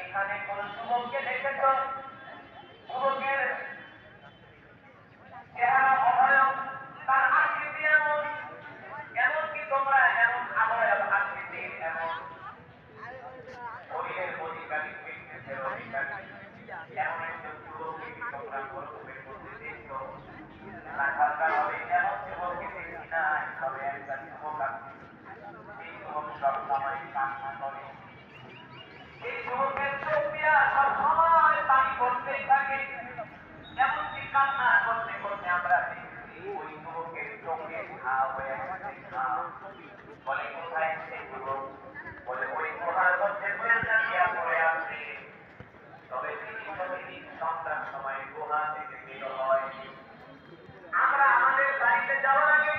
এখানে কোন যুবককে দেখেছ? যুবকের চেহারা অভয়ক, তার আকৃতি এমন, এমনকি তোমরা এমন অভয়ক আকৃতির, এমন শরীরের অধিকারী, ফিটনেসের অধিকারী এমন একজন যুবককে কি তোমরা মরুভূমির মধ্যে দেখছো? রাখালরা হবে এমন যুবককে দেখি নাই। তবে একটা যুবক আছে, এই যুবক সবসময় কান্না করে। এই যুবকের চোখ দিয়া সবসময় পানি পড়তেই থাকে। এমনকি কান্না করতে করতে আমরা দেখি ওই যুবকের চোখে ঘা হয়ে গেছে। বলে কোথায় সেই যুবক? বলে ওই গুহার মধ্যে গিয়া পড়ে আছে। তবে তিনি প্রতিদিন সন্ধ্যার সময় গুহা থেকে বের হয়। আমরা আমাদের বাড়িতে যাওয়ার আগে,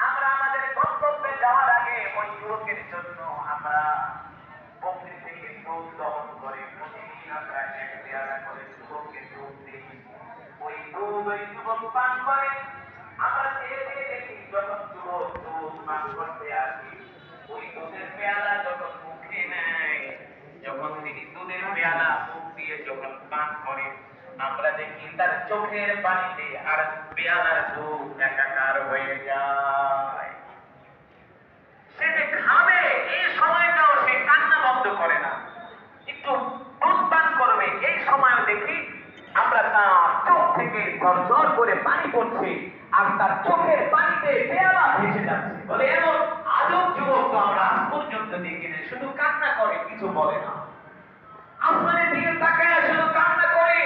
আমরা আমাদের গন্তব্যে যাওয়ার আগে ওই যুবকের জন্য আমরা বকরি থেকে দুধ দহন করে প্রতিদিন আমরা এক পেয়ালা করে যুবককে দুধ দিই। ওই দুধ ওই যুবক পান করে। আমরা চেয়ে চেয়ে দেখি যখন যুবক দুধ পান করতে আসি, ওই দুধের পেয়ালা যখন মুখে নেয়, যখন তিনি দুধের পেয়ালা মুখ দিয়ে যখন পান করে, আমরা দেখি তার চোখের পানিতে আর পেয়ালার দুধ একাকার হয়ে যায়। সে যে খাবে এই সময়টাও সে কান্না বন্ধ করে না, একটু দুধ পান করবে, এই সময়ও দেখি আমরা তার চোখ থেকে ঝরঝর করে পানি পড়ছে আর তার চোখের পানিতে পেয়ালা ভেসে যাচ্ছে। বলে এমন আজব যুবক তো আমরা আজ পর্যন্ত দেখি না, শুধু কান্না করে, কিছু বলে না। আসমানের দিকে তাকায় শুধু কান্না করে,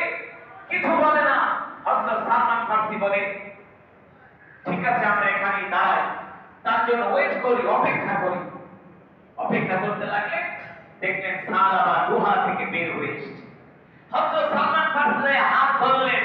কিছু বলে না। হযরত সালমান ফারসি বলে, ঠিক আছে আমরা এখানেই দাঁড়াই, তার জন্য ওয়েট করি, অপেক্ষা করি। অপেক্ষা করতে লাগলে দেখলেন সালাবা গুহা থেকে বের হয়ে এসেছে। হযরত সালমান ফারসি হাত ধরলেন,